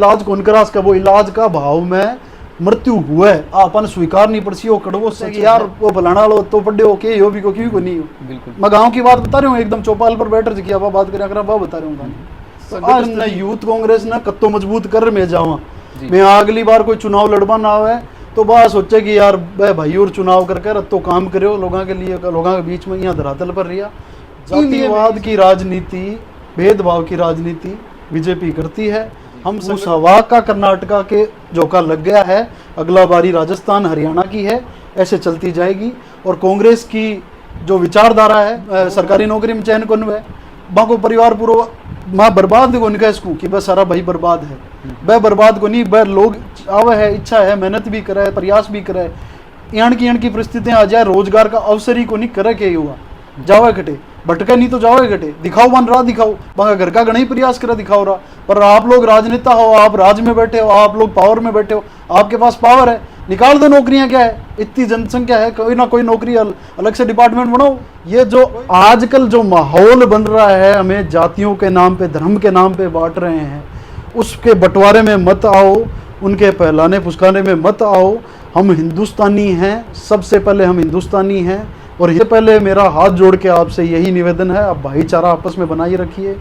इलाज कौन करा उसका, वो इलाज का भाव में मृत्यु हुआ है अपन स्वीकार नहीं पड़सी हो कड़वो से कि यार वो फलाना लो तो पढ़े हो के हो भी को क्यों को नहीं हो। बिल्कुल मैं गांव की बात बता रहा हूँ, एकदम चौपाल पर बैठ रही अब बात करें अगर बता रहा हूँ। तो आज न यूथ कांग्रेस न कत्तो मजबूत कर मैं जावा, मैं अगली बार कोई चुनाव लड़वा ना आवे तो बस सोचे कि यार भाई और चुनाव करके तो काम करो लोगों के लिए, लोगों के बीच में यहाँ धरातल पर रिया जातिवाद की राजनीति, भेदभाव की राजनीति बीजेपी करती है। हम उस हवा का कर्नाटका के झोंका लग गया है, अगला बारी राजस्थान हरियाणा की है, ऐसे चलती जाएगी। और कांग्रेस की जो विचारधारा है सरकारी नौकरी में चयन कौन है वहाँ को परिवार पूर्व माँ बर्बाद को निकल इसको कि बस सारा भाई बर्बाद है, वह बर्बाद को नहीं, वह लोग आवे है, इच्छा है, मेहनत भी करे, प्रयास भी करे, यहाँ की परिस्थितियाँ आ जाए, रोजगार का अवसर ही को नहीं करे के हुआ जावे घटे भटके नहीं तो जाओगे घटे, दिखाओ वन रहा दिखाओ वहाँ घर का गणा ही प्रयास करा दिखाओ रहा। पर आप लोग राजनेता हो, आप राज में बैठे हो, आप लोग पावर में बैठे हो, आपके पास पावर है, निकाल दो नौकरियां। क्या है इतनी जनसंख्या है, कोई ना कोई नौकरी अलग से डिपार्टमेंट बनाओ। ये जो आजकल जो माहौल बन रहा है, हमें जातियों के नाम पे धर्म के नाम पे बांट रहे हैं, उसके बंटवारे में मत आओ, उनके पहलाने पुस्काने में मत आओ। हम हिंदुस्तानी हैं, सबसे पहले हम हिंदुस्तानी हैं। और इससे पहले मेरा हाथ जोड़ के आपसे यही निवेदन है, आप भाईचारा आपस में बनाए रखिए।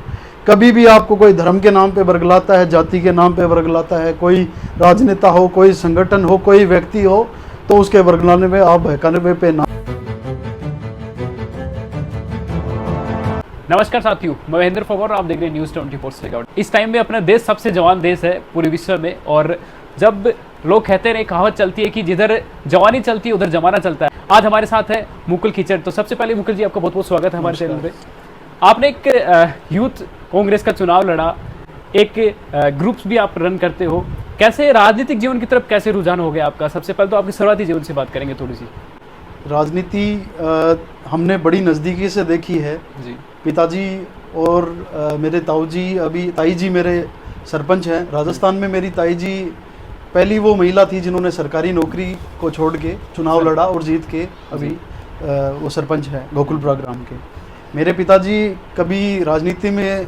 कभी भी आपको कोई धर्म के नाम पे वर्गलाता है, जाति के नाम पे वर्गलाता है, कोई राजनेता हो, कोई संगठन हो, कोई व्यक्ति हो, तो उसके वर्गलाने में आप बहकाने पे ना। नमस्कार साथियों, मैं महेंद्र फगोर, आप देख रहे हैं न्यूज़ 24/7। इस टाइम में अपना देश सबसे जवान देश है पूरे विश्व में। और जब लोग कहते हैं, कहावत चलती है कि जिधर जवानी चलती है उधर जमाना चलता है। आज हमारे साथ है मुकुल कीचड़। तो सबसे पहले मुकुल जी, आपका बहुत बहुत स्वागत है हमारे चैनल पे। आपने एक यूथ कांग्रेस का चुनाव लड़ा, एक ग्रुप्स भी आप रन करते हो। कैसे राजनीतिक जीवन की तरफ कैसे रुझान हो गया आपका? सबसे पहले तो आपकी शुरुआती जीवन से बात करेंगे थोड़ी सी। राजनीति हमने बड़ी नज़दीकी से देखी है जी। पिताजी और मेरे ताऊ जी, अभी ताई जी मेरे सरपंच हैं राजस्थान में। मेरी ताई जी पहली वो महिला थी जिन्होंने सरकारी नौकरी को छोड़ के चुनाव लड़ा और जीत के अभी वो सरपंच है गोकुलपुरा ग्राम के। मेरे पिताजी कभी राजनीति में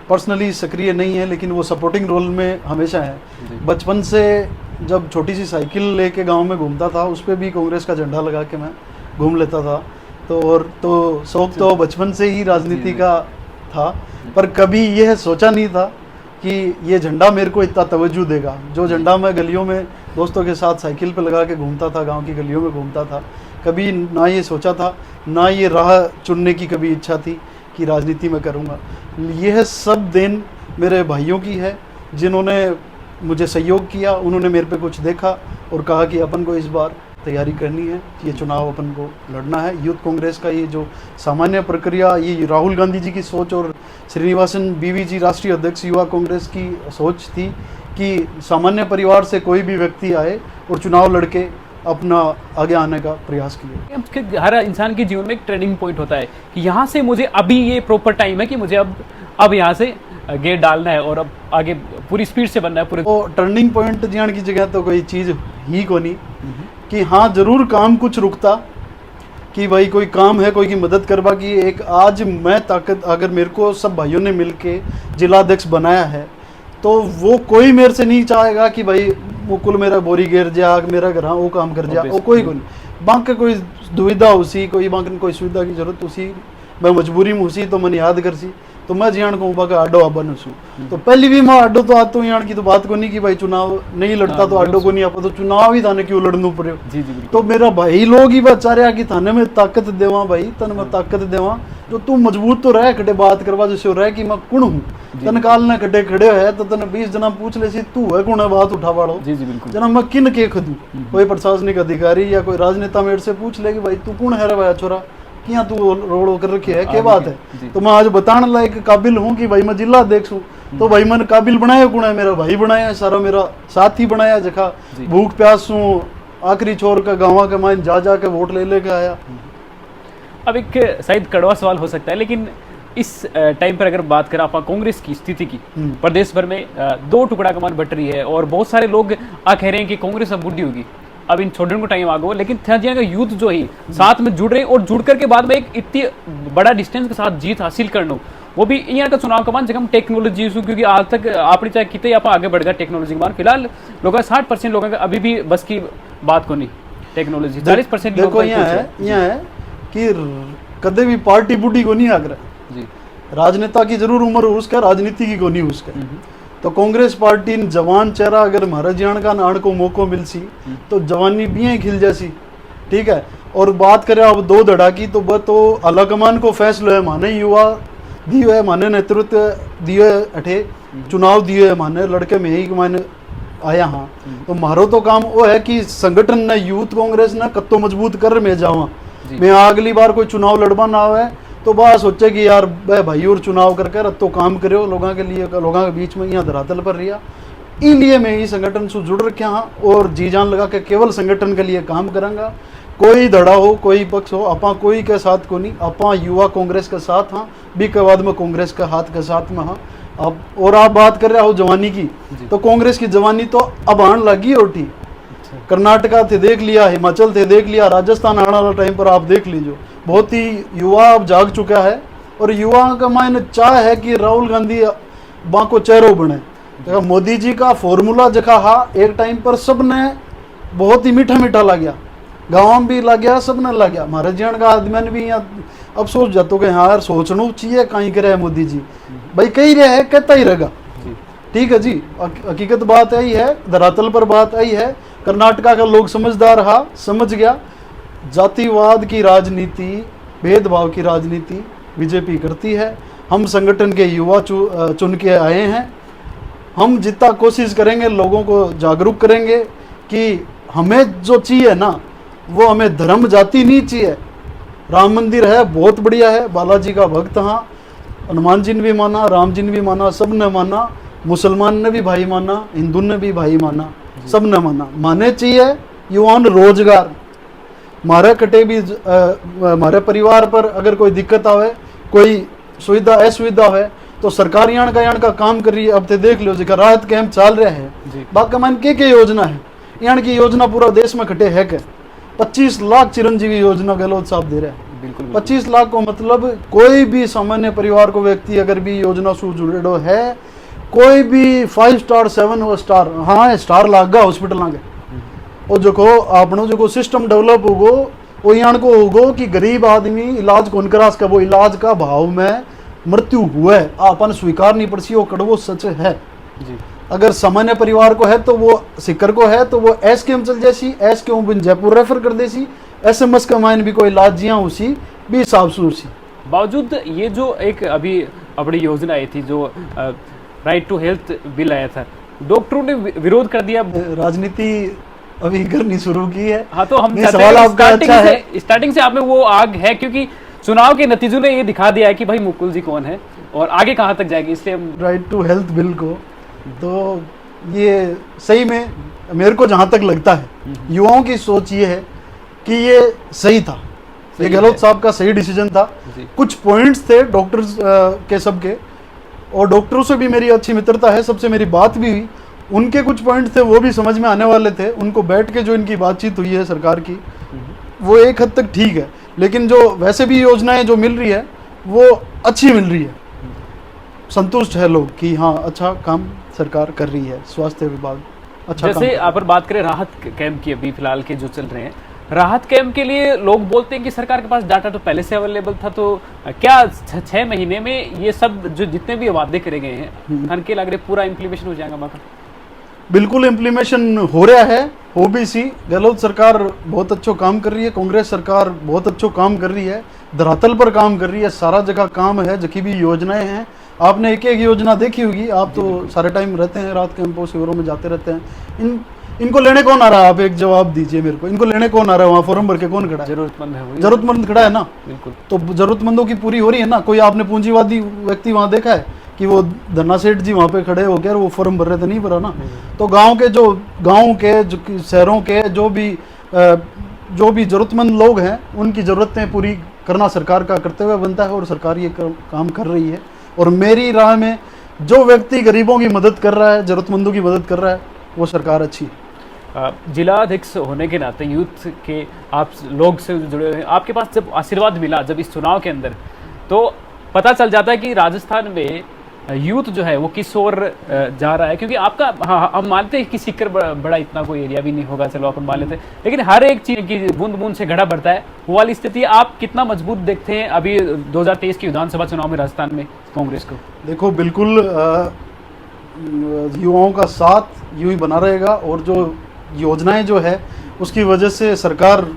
पर्सनली सक्रिय नहीं है, लेकिन वो सपोर्टिंग रोल में हमेशा है। बचपन से जब छोटी सी साइकिल लेके गांव में घूमता था, उस पर भी कांग्रेस का झंडा लगा के मैं घूम लेता था। तो शौक तो बचपन से ही राजनीति का था, पर कभी यह सोचा नहीं था कि ये झंडा मेरे को इतना तवज्जो देगा। जो झंडा मैं गलियों में दोस्तों के साथ साइकिल पे लगा के घूमता था, गांव की गलियों में घूमता था, कभी ना ये सोचा था, ना ये राह चुनने की कभी इच्छा थी कि राजनीति में करूँगा। यह सब देन मेरे भाइयों की है जिन्होंने मुझे सहयोग किया। उन्होंने मेरे पे कुछ देखा और कहा कि अपन को इस बार तैयारी करनी है, ये चुनाव अपन को लड़ना है। यूथ कांग्रेस का ये जो सामान्य प्रक्रिया, ये राहुल गांधी जी की सोच और श्रीनिवासन बीवी जी राष्ट्रीय अध्यक्ष युवा कांग्रेस की सोच थी कि सामान्य परिवार से कोई भी व्यक्ति आए और चुनाव लड़के अपना आगे आने का प्रयास किए। हर इंसान के जीवन में एक ट्रेनिंग पॉइंट होता है कि यहाँ से मुझे अभी ये प्रॉपर टाइम है कि मुझे अब यहाँ से गेट डालना है और अब आगे पूरी स्पीड से बनना है पूरे। तो टर्निंग पॉइंट जान की जगह तो कोई चीज़ ही को नहीं कि हाँ जरूर काम कुछ रुकता कि भाई कोई काम है, कोई की मदद करवा की। एक आज मैं ताकत अगर मेरे को सब भाइयों ने मिलके जिलाध्यक्ष बनाया है तो वो कोई मेरे से नहीं चाहेगा कि भाई मुकुल मेरा बोरी गिर जा, मेरा घर वो काम कर जा, वो कोई नहीं। बाकी कोई दुविधा उसी, कोई बाकी कोई सुविधा की जरूरत उसी, मैं मजबूरी में उसी तो मन याद कर सी तो मैं जियान कहूँ बाकी आडो आबन हूँ। तो पहली भी मैं आडो तो आता हूँ यहाँ की तो बात को नहीं कि भाई चुनाव नहीं लड़ता तो आडो को नहीं आता, तो चुनाव ही थाने क्यों लड़ना पड़े। तो मेरा भाई लोग ही बेचारे कि थाने में ताकत देवा भाई, तन में ताकत देवा जो तू मजबूत तो रह खड़े बात करवा जैसे रह कि मैं कुण हूँ। तन काल ने खड़े खड़े है तो तन 20 जना पूछ ले सी तू है कुण है बात उठा वाड़ो जना मैं किन के खदू। कोई प्रशासनिक अधिकारी या कोई राजनेता मेरे से पूछ ले कि भाई तू कौन है रे भाई छोरा, यहाँ तू रोड कर रखी है क्या बात है। तो मैं आज बताने लायक काबिल हूँ कि भाई मैं जिला अध्यक्ष हूँ। तो भाई मैंने काबिल बनाया कौन है, मेरा भाई बनाया, सारा मेरा साथ ही बनाया। जखा भूख प्यास हूँ आखिरी छोर का गाँव के मान जा जाके वोट ले लेके आया। अब एक शायद कड़वा सवाल हो सकता है, लेकिन इस टाइम पर अगर बात करें आप कांग्रेस की स्थिति की, प्रदेश भर में दो टुकड़ा कमान बट रही है और बहुत सारे लोग कह रहे हैं कि कांग्रेस अब बुढ़ी होगी, अब इन छोटे को टाइम आ गया। लेकिन का यूथ जो है साथ में जुड़ रहे और जुड़ करके बाद में एक इतनी बड़ा डिस्टेंस के साथ जीत हासिल करना वो भी यहाँ का चुनाव का मान जब हम टेक्नोलॉजी इशू, क्योंकि आज तक आपने चाहे कितने आप आगे बढ़ गया टेक्नोलॉजी के मान, फिलहाल लोग 60% लोगों का अभी भी बस की बात को नहीं टेक्नोलॉजी, 40% देखो यहाँ है कि कदे भी पार्टी बूढ़ी को नहीं आकर जी, राजनेता की जरूर उम्र हो उसका, राजनीति की को नहीं उसका। तो कांग्रेस पार्टी जवान चेहरा अगर महाराज जान का नाण को मौको मिल सी तो जवानी भी खिल जैसी, ठीक है। और बात करें अब दो धड़ा की, तो वह तो आलाकमान को फैसलो है माने युवा दियो है, माने नेतृत्व दियो है, अठे चुनाव दियो है, माने लड़के में ही माने आया। हाँ, तो मारो तो काम वो है कि संगठन ने यूथ कांग्रेस ने कत्तो मजबूत कर में जावा। मैं अगली बार कोई चुनाव लड़वा ना आवे तो बस सोचे कि यार भाई और चुनाव करके रत्तो काम करो लोगों के लिए, लोगों के बीच में यहाँ धरातल पर रिया। इसलिए मैं इस संगठन से जुड़ रखा हाँ और जी जान लगा के केवल संगठन के लिए काम करूँगा। कोई धड़ा हो कोई पक्ष हो, अपा कोई के साथ को नहीं, अपा युवा कांग्रेस के साथ हाँ, बी के बाद में कांग्रेस के हाथ के साथ में हाँ। अब और आप बात कर रहे हो जवानी की, तो कांग्रेस की जवानी तो अब आने लगी होती। कर्नाटका थे देख लिया, हिमाचल थे देख लिया, राजस्थान आने वाला टाइम पर आप देख लीजिए, बहुत ही युवा अब जाग चुका है। और युवाओं का मायने चाह है कि राहुल गांधी बाको चेहरो बने। तो मोदी जी का फॉर्मूला जखा हा एक टाइम पर सबने बहुत ही मीठा मीठा लग गाँव में भी लग गया, सबने लग गया। हमारे जीवन का आदमी ने भी यहाँ अब सोच जाते कि हाँ यार सोचना चाहिए कहीं करे मोदी जी, भाई कही रहे है कहता ही रहेगा, ठीक है जी। हकीकत बात यही है, धरातल पर बात यही है। कर्नाटका का लोग समझदार रहा, समझ गया जातिवाद की राजनीति, भेदभाव की राजनीति बीजेपी करती है। हम संगठन के युवा चुन के आए हैं, हम जितना कोशिश करेंगे लोगों को जागरूक करेंगे कि हमें जो चाहिए ना वो हमें धर्म जाति नहीं चाहिए। राम मंदिर है बहुत बढ़िया है, बालाजी का भक्त हाँ, हनुमान जी ने भी माना, राम जी ने भी माना, सब ने माना, मुसलमान ने भी भाई माना, हिंदू ने भी भाई माना, सब ने माना। माने चाहिए युवाओं रोजगार, हमारे कटे भी हमारे परिवार पर अगर कोई दिक्कत आवे, कोई सुविधा असुविधा है तो सरकार यहाँ का काम कर रही है। अब तो देख लो जी राहत कैंप चल रहा है, बाकी मान के योजना है यहाँ की योजना पूरा देश में कटे है क्या 25 लाख चिरंजीवी योजना गहलोत साहब दे रहे हैं। बिल्कुल 25 लाख को मतलब कोई भी सामान्य परिवार को व्यक्ति अगर भी योजना से जुड़ो है, कोई भी 5 स्टार 7 स्टार हाँ स्टार लाग गया हॉस्पिटल आगे और जो को आपनो जो को सिस्टम डेवलप होगो वो यहाँ को होगो कि गरीब आदमी इलाज कौन करा सके, वो इलाज का भाव में मृत्यु हुआ है अपन स्वीकार नहीं पड़सी, वो कड़वो सच है जी। अगर सामान्य परिवार को है तो वो सिक्कर को है तो वो एस के चल जैसी, एस के बिन जयपुर रेफर कर देसी, SMS का मायने भी कोई इलाज जिया उसी भी हिसाब से उसी। बावजूद ये जो एक अभी अपनी योजना आई थी जो राइट टू हेल्थ बिल आया था, डॉक्टरों ने विरोध कर दिया। राजनीति अभी करनी शुरू की है। हाँ, तो हम सवाल आपका अच्छा है। स्टार्टिंग से आप में वो आग है क्योंकि चुनाव के नतीजों ने ये दिखा दिया है कि भाई मुकुल जी कौन है और आगे कहाँ तक जाएगी, इसलिए हम राइट टू हेल्थ बिल को तो ये सही में मेरे को जहाँ तक लगता है युवाओं की सोच ये है कि ये सही था, ये गहलोत साहब का सही डिसीजन था। कुछ पॉइंट्स थे डॉक्टर्स के सबके और डॉक्टरों से भी मेरी अच्छी मित्रता है, सबसे मेरी बात भी हुई, उनके कुछ पॉइंट्स थे वो भी समझ में आने वाले थे। उनको बैठ के जो इनकी बातचीत हुई है सरकार की वो एक हद तक ठीक है, लेकिन जो वैसे भी योजनाएं जो मिल रही है वो अच्छी मिल रही है, संतुष्ट है लोग कि हाँ अच्छा काम सरकार कर रही है, स्वास्थ्य विभाग अच्छा। जैसे आप बात करें राहत कैंप की, अभी फिलहाल के जो चल रहे हैं राहत कैंप के लिए लोग बोलते हैं कि सरकार के पास डाटा तो पहले से अवेलेबल था, तो क्या 6 महीने में ये सब जो जितने भी वादे करे गए हैं खान के लग रहे पूरा इम्प्लीमेशन हो जाएगा? बाका बिल्कुल इम्प्लीमेशन हो रहा है, हो भी सी। गहलोत सरकार बहुत अच्छा काम कर रही है, कांग्रेस सरकार बहुत अच्छा काम कर रही है, धरातल पर काम कर रही है, सारा जगह काम है, जबकि भी योजनाएं हैं। आपने एक एक योजना देखी होगी, आप तो सारे टाइम रहते हैं रात कैंपों शिविरों में जाते रहते हैं। इनको लेने कौन आ रहा है? आप एक जवाब दीजिए मेरे को, इनको लेने कौन आ रहा है? वहाँ फॉर्म भर के कौन खड़ा है? जरूरतमंद है, जरूरतमंद खड़ा है ना। बिल्कुल, तो जरूरतमंदों की पूरी हो रही है ना। कोई आपने पूंजीवादी व्यक्ति वहाँ देखा है कि वो धन्ना सेठ जी वहाँ पे खड़े होकर वो फॉर्म भर रहे थे? नहीं भरा ना। तो गाँव के शहरों के जो भी जरूरतमंद लोग हैं उनकी ज़रूरतें पूरी करना सरकार का कर्तव्य बनता है और सरकार ये काम कर रही है। और मेरी राय में जो व्यक्ति गरीबों की मदद कर रहा है, जरूरतमंदों की मदद कर रहा है, वो सरकार अच्छी है। जिला अध्यक्ष होने के नाते यूथ के आप लोग से जुड़े हुए हैं, आपके पास जब आशीर्वाद मिला जब इस चुनाव के अंदर, तो पता चल जाता है कि राजस्थान में यूथ जो है वो किस ओर जा रहा है, क्योंकि आपका, हाँ हम मानते हैं कि सीकर बड़ा इतना कोई एरिया भी नहीं होगा, चलो अपन मान लेते हैं, लेकिन हर एक चीज की बूंद बूंद से घड़ा बढ़ता है, वो वाली स्थिति आप कितना मजबूत देखते हैं अभी 2023 की विधानसभा चुनाव में राजस्थान में कांग्रेस को? देखो बिल्कुल युवाओं का साथ यूं ही बना रहेगा, और जो योजनाएं जो है उसकी वजह से सरकार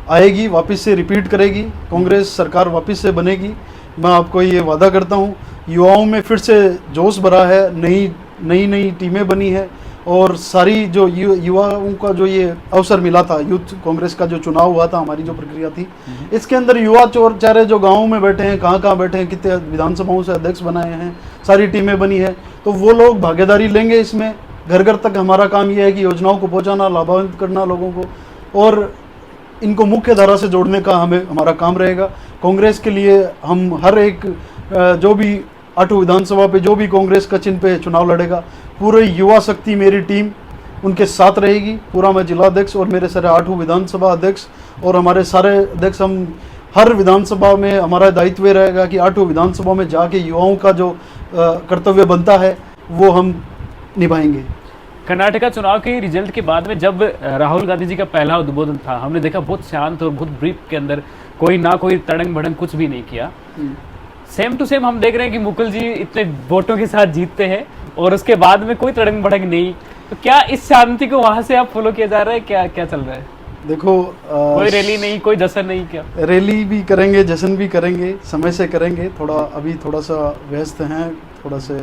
आएगी, वापस से रिपीट करेगी, कांग्रेस सरकार वापस से बनेगी। मैं आपको ये वादा करता हूँ। युवाओं में फिर से जोश भरा है, नई टीमें बनी है, और सारी जो युवाओं का जो ये अवसर मिला था, यूथ कांग्रेस का जो चुनाव हुआ था, हमारी जो प्रक्रिया थी, इसके अंदर युवा चोर चारे जो गाँव में बैठे हैं, कहाँ बैठे हैं, कितने विधानसभाओं से अध्यक्ष बनाए हैं, सारी टीमें बनी है, तो वो लोग भागीदारी लेंगे इसमें। घर घर तक हमारा काम ये है कि योजनाओं को पहुँचाना, लाभान्वित करना लोगों को, और इनको मुख्य धारा से जोड़ने का हमारा काम रहेगा। कांग्रेस के लिए हम हर एक जो भी 8 विधानसभा पे जो भी कांग्रेस का चिन्ह पे चुनाव लड़ेगा, पूरे युवा शक्ति मेरी टीम उनके साथ रहेगी। पूरा मैं जिलाध्यक्ष और मेरे सारे 8 विधानसभा अध्यक्ष और हमारे सारे अध्यक्ष, हम हर विधानसभा में हमारा दायित्व रहेगा कि 8 विधानसभा में जाके युवाओं का जो कर्तव्य बनता है वो हम निभाएंगे। कर्नाटका चुनाव के रिजल्ट के बाद में जब राहुल गांधी जी का पहला उद्बोधन था, हमने देखा बहुत शांत और बहुत ब्रीफ के अंदर, कोई ना कोई तड़ंग भड़ंग कुछ भी नहीं किया। सेम टू सेम हम देख रहे हैं कि मुकुल जी इतने वोटों के साथ जीतते हैं और उसके बाद में कोई तड़ंग भड़ंग नहीं। तो क्या इस शांति को वहां से आप फॉलो किया जा रहा है, क्या क्या चल रहा है? देखो कोई रैली नहीं, कोई जश्न नहीं, क्या रैली भी करेंगे, जश्न भी करेंगे, समय से करेंगे। अभी थोड़ा सा व्यस्त हैं, थोड़ा से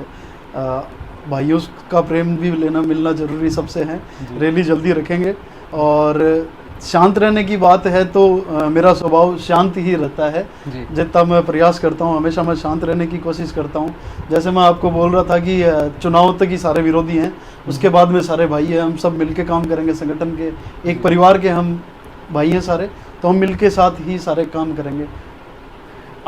भाइयों का प्रेम भी लेना मिलना जरूरी सबसे है। रैली जल्दी रखेंगे। और शांत रहने की बात है तो मेरा स्वभाव शांत ही रहता है। जितना मैं प्रयास करता हूँ हमेशा मैं शांत रहने की कोशिश करता हूँ। जैसे मैं आपको बोल रहा था कि चुनाव तक ही सारे विरोधी हैं, उसके बाद में सारे भाई हैं, हम सब मिलके काम करेंगे। संगठन के एक परिवार के हम भाई हैं सारे, तो हम मिलके साथ ही सारे काम करेंगे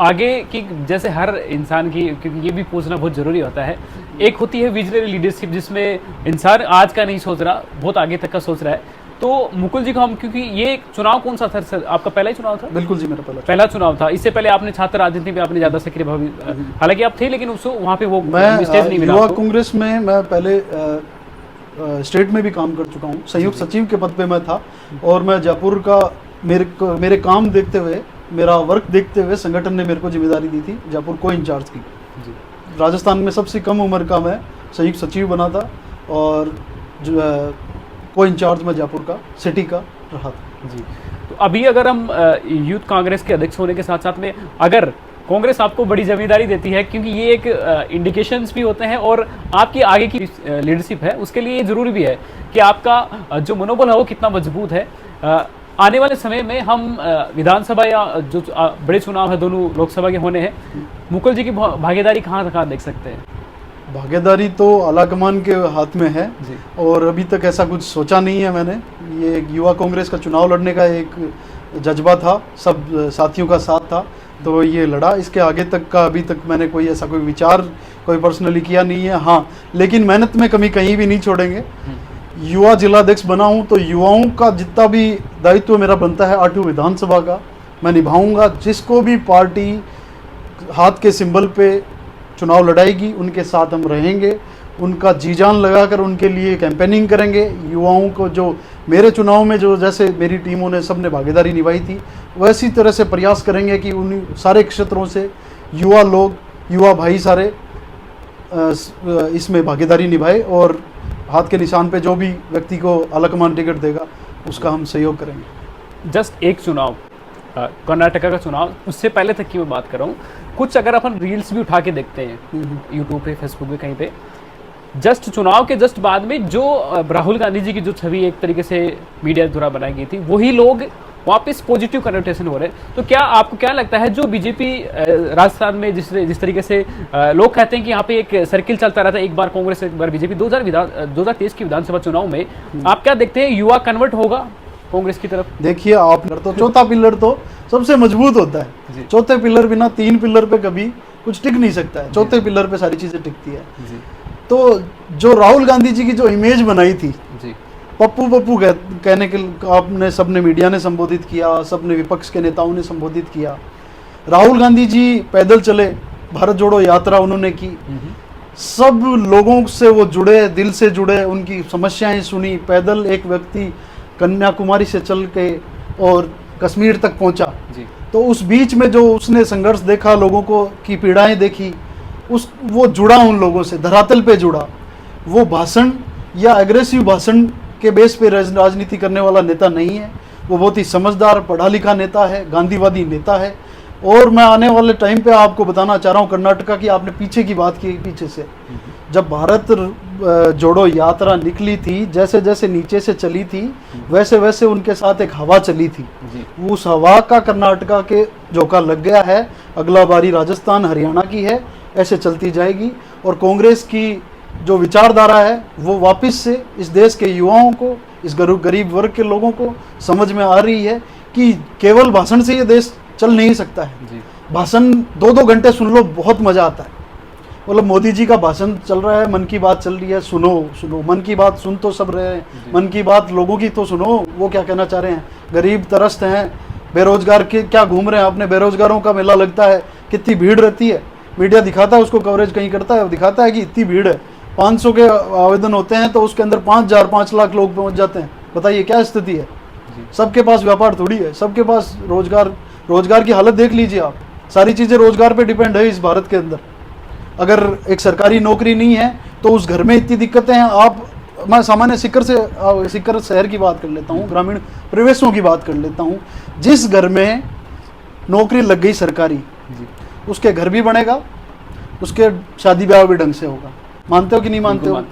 आगे की। जैसे हर इंसान की, क्योंकि ये भी पूछना बहुत ज़रूरी होता है, एक होती है विजनरी लीडरशिप जिसमें इंसान आज का नहीं सोच रहा, बहुत आगे तक का सोच रहा है। तो मुकुल जी को हम, क्योंकि ये चुनाव कौन सा था सर? आपका पहला ही चुनाव था? बिल्कुल जी, मेरा पहला चुनाव था। इससे पहले आपने छात्र राजनीति में आपने ज़्यादा सक्रिय भावी, हालांकि आप थे, लेकिन उसको वहाँ पे वो स्टेज नहीं मिला। युवा कांग्रेस में मैं पहले स्टेट में भी काम कर चुका हूँ, संयुक्त सचिव के पद पे मैं था। और मैं जयपुर का मेरे काम देखते हुए, मेरा वर्क देखते हुए संगठन ने मेरे को जिम्मेदारी दी थी जयपुर को इंचार्ज की। राजस्थान में सबसे कम उम्र का मैं संयुक्त सचिव बना था, और जो को इंचार्ज में जयपुर का सिटी का रहा था जी। तो अभी अगर हम यूथ कांग्रेस के अध्यक्ष होने के साथ साथ में, अगर कांग्रेस आपको बड़ी जिम्मेदारी देती है, क्योंकि ये एक इंडिकेशंस भी होते हैं और आपकी आगे की लीडरशिप है, उसके लिए ये जरूरी भी है कि आपका जो मनोबल है वो कितना मजबूत है। आने वाले समय में हम विधानसभा या जो बड़े चुनाव है दोनों लोकसभा के होने हैं, मुकुल जी की भागीदारी कहाँ देख सकते हैं? भागीदारी तो आलाकमान के हाथ में है, और अभी तक ऐसा कुछ सोचा नहीं है मैंने। ये युवा कांग्रेस का चुनाव लड़ने का एक जज्बा था, सब साथियों का साथ था, तो ये लड़ा। इसके आगे तक का अभी तक मैंने कोई ऐसा कोई विचार कोई पर्सनली किया नहीं है। हाँ, लेकिन मेहनत में कमी कहीं भी नहीं छोड़ेंगे। युवा जिलाध्यक्ष बना हूँ तो युवाओं का जितना भी दायित्व मेरा बनता है 8 विधानसभा का, मैं निभाऊंगा। जिसको भी पार्टी हाथ के सिंबल पे चुनाव लड़ाएगी उनके साथ हम रहेंगे, उनका जी जान लगाकर उनके लिए कैंपेनिंग करेंगे। युवाओं को जो मेरे चुनाव में जो जैसे मेरी टीमों ने सबने भागीदारी निभाई थी, वैसी तरह से प्रयास करेंगे कि उन सारे क्षेत्रों से युवा लोग, युवा भाई सारे इसमें भागीदारी निभाए, और हाथ के निशान पे जो भी व्यक्ति को आलाकमान टिकट देगा उसका हम सहयोग करेंगे। जस्ट एक चुनाव, कर्नाटका का चुनाव, उससे पहले तक की मैं बात कर रहा हूँ। कुछ अगर अपन रील्स भी उठा के देखते हैं यूट्यूब पे, फेसबुक पे, कहीं पे, जस्ट चुनाव के जस्ट बाद में जो राहुल गांधी जी की जो छवि एक तरीके से मीडिया द्वारा बनाई गई थी, वही लोग वापस पॉजिटिव कनोटेशन हो रहे। तो क्या आपको क्या लगता है, जो बीजेपी राजस्थान में जिस तरीके से लोग कहते हैं कि यहाँ पे एक सर्किल चलता रहता है, एक बार कांग्रेस एक बार बीजेपी, 2023 की विधानसभा चुनाव में आप क्या देखते हैं, युवा कन्वर्ट होगा कांग्रेस की तरफ? देखिए, आप तो चौथा पिलर तो सबसे मजबूत होता है। चौथे पिलर बिना 3 पिलर पे कभी कुछ टिक नहीं सकता है, चौथे पिलर पे सारी चीजें टिकती है। तो जो राहुल गांधी जी की जो इमेज बनाई थी, पप्पू पप्पू कहने के आपने सबने, मीडिया ने संबोधित किया, सबने विपक्ष के नेताओं ने संबोधित किया। राहुल गांधी जी पैदल चले, भारत जोड़ो यात्रा उन्होंने की, सब लोगों से वो जुड़े, दिल से जुड़े, उनकी समस्याएं सुनी। पैदल एक व्यक्ति कन्याकुमारी से चल के और कश्मीर तक पहुंचा, तो उस बीच में जो उसने संघर्ष देखा, लोगों को की पीड़ाएं देखी, वो जुड़ा उन लोगों से, धरातल पे जुड़ा। वो भाषण या एग्रेसिव भाषण के बेस पे राजनीति करने वाला नेता नहीं है। वो बहुत ही समझदार, पढ़ा लिखा नेता है, गांधीवादी नेता है। और मैं आने वाले टाइम पे आपको बताना चाह रहा हूँ, कर्नाटका की आपने पीछे की बात की, पीछे से जब भारत जोड़ो यात्रा निकली थी, जैसे जैसे नीचे से चली थी वैसे वैसे उनके साथ एक हवा चली थी। उस हवा का कर्नाटका के झोंका लग गया है। अगला बारी राजस्थान हरियाणा की है, ऐसे चलती जाएगी। और कांग्रेस की जो विचारधारा है वो वापस से इस देश के युवाओं को, इस गरीब वर्ग के लोगों को समझ में आ रही है कि केवल भाषण से ये देश चल नहीं सकता है। भाषण 2-2 घंटे सुन लो, बहुत मजा आता है। मतलब मोदी जी का भाषण चल रहा है, मन की बात चल रही है, सुनो मन की बात सुन तो सब रहे हैं, मन की बात लोगों की तो सुनो, वो क्या कहना चाह रहे हैं। गरीब तरस्त हैं, बेरोजगार के क्या घूम रहे हैं, आपने बेरोजगारों का मेला लगता है, कितनी भीड़ रहती है, मीडिया दिखाता है, उसको कवरेज कहीं करता है, दिखाता है कि इतनी भीड़ है। 500 के आवेदन होते हैं तो उसके अंदर 5,000 5 लाख लोग पहुंच जाते हैं। बताइए क्या स्थिति है। सबके पास व्यापार थोड़ी है, सबके पास रोजगार की हालत देख लीजिए आप। सारी चीज़ें रोजगार पे डिपेंड है इस भारत के अंदर। अगर एक सरकारी नौकरी नहीं है तो उस घर में इतनी दिक्कतें हैं। मैं सामान्य सिक्कर शहर की बात कर लेता हूँ, ग्रामीण परिवेशों की बात कर लेता हूँ। जिस घर में नौकरी लग गई सरकारी, उसके घर भी बनेगा, उसके शादी ब्याह भी ढंग से होगा। मानते हो कि नहीं मानते हो?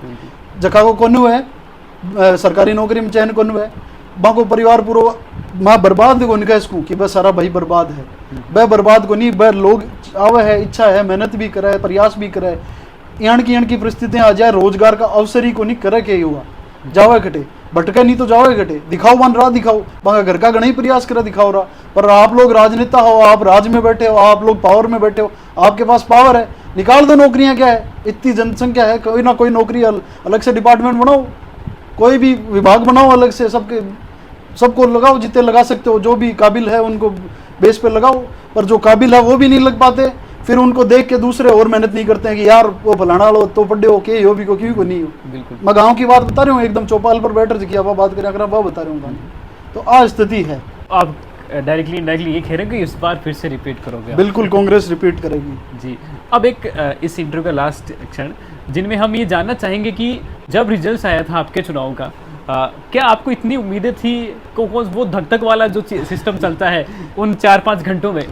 जका को कौन है सरकारी नौकरी में चयन कौन है, माँ को परिवार पूरा माँ बर्बाद को निकाय इसको कि बस सारा भाई बर्बाद है। वह बर्बाद को नहीं, वह लोग आवे है, इच्छा है, मेहनत भी करे, प्रयास भी करे, यहाँ की परिस्थितियाँ आ जाए, रोजगार का अवसर ही को नहीं करे के युवा जावे घटे, भटके नहीं तो जावे घटे, दिखाओ वन राह दिखाओ, वहाँ घर का घना ही प्रयास करे दिखाओ रहा। पर आप लोग राजनेता हो, आप राज में बैठे हो, आप लोग पावर में बैठे हो, आपके पास पावर है, निकाल दो नौकरियाँ। क्या है, इतनी जनसंख्या है, कोई ना कोई नौकरी अलग से डिपार्टमेंट बनाओ, कोई भी विभाग बनाओ अलग से, सबको लगाओ, जितने लगा सकते हो, जो भी काबिल है उनको बेस पे लगाओ। पर जो काबिल है वो भी नहीं लग पाते, फिर उनको देख के दूसरे और मेहनत नहीं करते हैं कि यार वो फलाना लो तो पढ़े हो के हो भी को क्यों को नहीं हो। बिल्कुल मैं गाँव की बात बता रहा हूँ, एकदम चौपाल पर बैठ रही बात करें अगर वो बता रहा हूँ। तो आज स्थिति है। आप डायरेक्टली ये कह रहे हैं कि इस बार फिर से रिपीट करोगे? बिल्कुल, कांग्रेस रिपीट करेगी जी। अब एक इस इंटरव्यू का लास्ट क्षण जिनमें हम ये जानना चाहेंगे कि जब रिजल्ट आया था आपके चुनाव का, क्या आपको इतनी उम्मीदें थी वो धक वाला जो सिस्टम चलता है उन 4-5 घंटों में,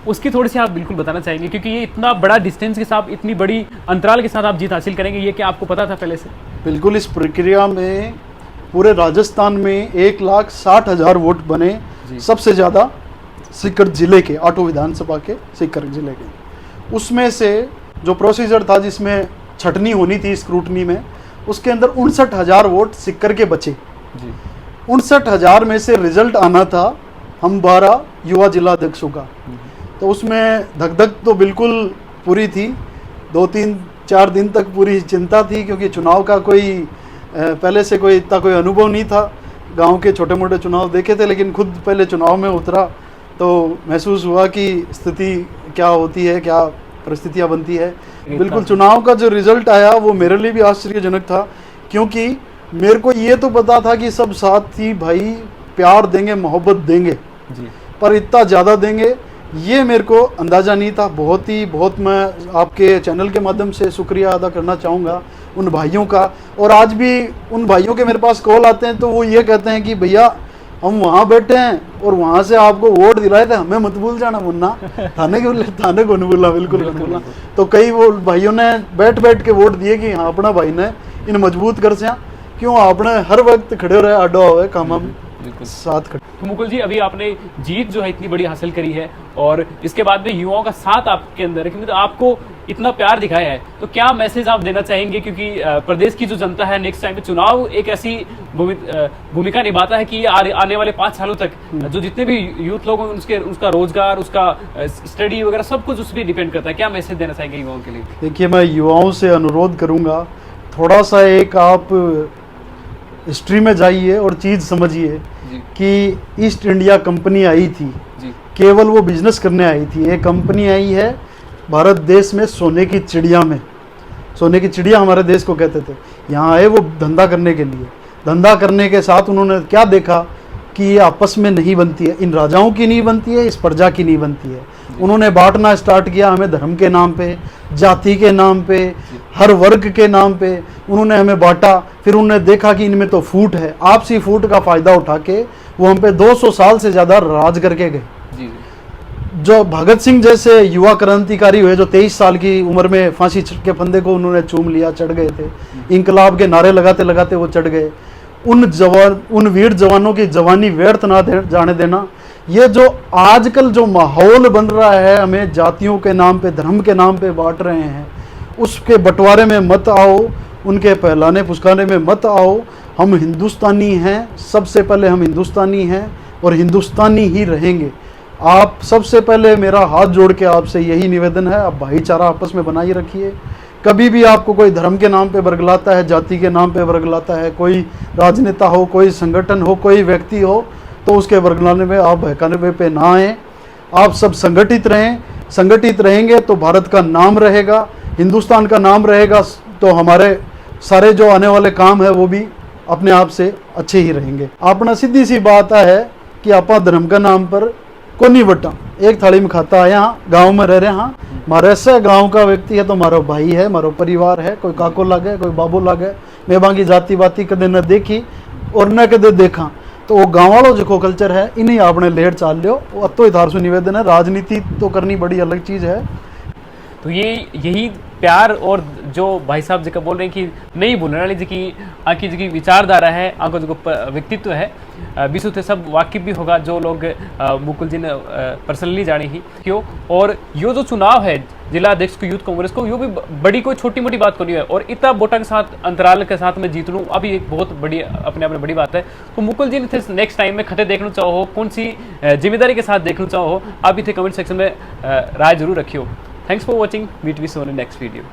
उसकी थोड़ी सी आप बिल्कुल बताना चाहेंगे? क्योंकि ये इतना बड़ा डिस्टेंस के साथ, इतनी बड़ी अंतराल के साथ आप जीत हासिल करेंगे, ये क्या आपको पता था पहले से? बिल्कुल, इस प्रक्रिया में पूरे राजस्थान में 1,60,000 वोट बने, सबसे ज़्यादा सीकर जिले के, आठों विधानसभा के सीकर जिले के। उसमें से जो प्रोसीजर था जिसमें छटनी होनी थी स्क्रूटनी में, उसके अंदर 59,000 वोट सीकर के बचे। 59,000 में से रिजल्ट आना था हम 12 युवा जिला अध्यक्षों का। तो उसमें धक तो बिल्कुल पूरी थी, 2-3-4 दिन तक पूरी चिंता थी, क्योंकि चुनाव का कोई पहले से कोई इतना कोई अनुभव नहीं था। गांव के छोटे मोटे चुनाव देखे थे, लेकिन खुद पहले चुनाव में उतरा तो महसूस हुआ कि स्थिति क्या होती है, क्या परिस्थितियां बनती है। बिल्कुल, चुनाव का जो रिजल्ट आया वो मेरे लिए भी आश्चर्यजनक था, क्योंकि मेरे को ये तो पता था कि सब साथी भाई प्यार देंगे, मोहब्बत देंगे जी, पर इतना ज़्यादा देंगे ये मेरे को अंदाज़ा नहीं था। बहुत मैं आपके चैनल के माध्यम से शुक्रिया अदा करना चाहूँगा उन भाइयों का। और आज भी उन भाइयों के मेरे पास कॉल आते हैं तो वो ये कहते हैं कि भैया हम वहाँ बैठे हैं और वहाँ से आपको वोट दिलाए थे, हमें मत भूल जाना, मुन्ना थाने को नहीं भूला, बिल्कुल नहीं भूला। तो कई वो भाइयों ने बैठ के वोट दिए कि हाँ अपना भाई ने इन मजबूत कर से क्यों आपने हर वक्त खड़े रहे, आडो हुए काम हम साथ खड़े। तो मुकुल जी, अभी आपने जीत जो है इतनी बड़ी हासिल करी है और इसके बाद में युवाओं का साथ आपके अंदर है, क्योंकि तो आपको इतना प्यार दिखाया है, तो क्या मैसेज आप देना चाहेंगे? क्योंकि प्रदेश की जो जनता है नेक्स्ट टाइम में चुनाव एक ऐसी भूमिका निभाता है कि आने वाले 5 सालों तक जो जितने भी यूथ लोग हैं उसका रोजगार, उसका स्टडी वगैरह सब कुछ उस पर डिपेंड करता है। क्या मैसेज देना चाहेंगे युवाओं के लिए? देखिए, मैं युवाओं से अनुरोध करूंगा, थोड़ा सा एक आप हिस्ट्री में जाइए और चीज़ समझिए कि ईस्ट इंडिया कंपनी आई थी, केवल वो बिजनेस करने आई थी। एक कंपनी आई है भारत देश में सोने की चिड़िया में, सोने की चिड़िया हमारे देश को कहते थे। यहाँ आए वो धंधा करने के लिए, धंधा करने के साथ उन्होंने क्या देखा कि ये आपस में नहीं बनती है, इन राजाओं की नहीं बनती है, इस प्रजा की नहीं बनती है। उन्होंने बांटना स्टार्ट किया, हमें धर्म के नाम पे, जाति के नाम पे, हर वर्ग के नाम पे उन्होंने हमें बांटा। फिर उन्होंने देखा कि इनमें तो फूट है, आपसी फूट का फ़ायदा उठा के वो हम पे 200 साल से ज़्यादा राज करके गए। जी जो भगत सिंह जैसे युवा क्रांतिकारी हुए, जो 23 साल की उम्र में फांसी के फंदे को उन्होंने चूम लिया, चढ़ गए थे, इंकलाब के नारे लगाते लगाते वो चढ़ गए। उन वीर जवानों की जवानी व्यर्थ ना जाने देना। ये जो आजकल जो माहौल बन रहा है, हमें जातियों के नाम पे, धर्म के नाम पे बांट रहे हैं, उसके बंटवारे में मत आओ, उनके पहलाने पुस्काने में मत आओ। हम हिंदुस्तानी हैं, सबसे पहले हम हिंदुस्तानी हैं और हिंदुस्तानी ही रहेंगे। आप सबसे पहले मेरा हाथ जोड़ के आपसे यही निवेदन है, आप भाईचारा आपस में बनाए रखिए। कभी भी आपको कोई धर्म के नाम पे बरगलाता है, जाति के नाम पे बरगलाता है, कोई राजनेता हो, कोई संगठन हो, कोई व्यक्ति हो, तो उसके बरगलाने में, आप बहकाने पे ना आए। आप सब संगठित रहें, संगठित रहेंगे तो भारत का नाम रहेगा, हिंदुस्तान का नाम रहेगा, तो हमारे सारे जो आने वाले काम है वो भी अपने आप से अच्छे ही रहेंगे। अपना सीधी सी बात है कि आप धर्म का नाम पर को नहीं बटा, एक थाली में खाता है, यहाँ गाँव में रह रहे हैं, हाँ मारे ऐसा गाँव का व्यक्ति है तो मारो भाई है, मारो परिवार है, कोई काको लागे, कोई बाबू लागे, मैं बाकी जाति बाती कदे न देखी और न कदे देखा। तो वो गाँव वालों जो कल्चर है, इन्हीं आपने लेर चाल लियो। वो तो इधार से निवेदन है, राजनीति तो करनी बड़ी अलग चीज़ है। तो यही प्यार और जो भाई साहब जी का बोल रहे हैं कि नहीं भूलने वाली जी की आकी जी की विचारधारा है, आंखों जो व्यक्तित्व है, विशु थे सब वाकिफ भी होगा जो लोग मुकुल जी ने पर्सनली जाने ही क्यों। और यो जो चुनाव है जिला अध्यक्ष को यूथ कांग्रेस को, यो भी बड़ी कोई छोटी मोटी बात को नहीं है, और इतना वोटा के साथ अंतराल के साथ मैं जीत लूँ, अभी एक बहुत बड़ी अपने आप में बड़ी बात है। तो मुकुल जी ने थे नेक्स्ट टाइम में खते देखना चाहो, कौन सी जिम्मेदारी के साथ देखना चाहो, आप भी थे कमेंट सेक्शन में राय जरूर रखियो। Thanks for watching. Meet we soon in next video.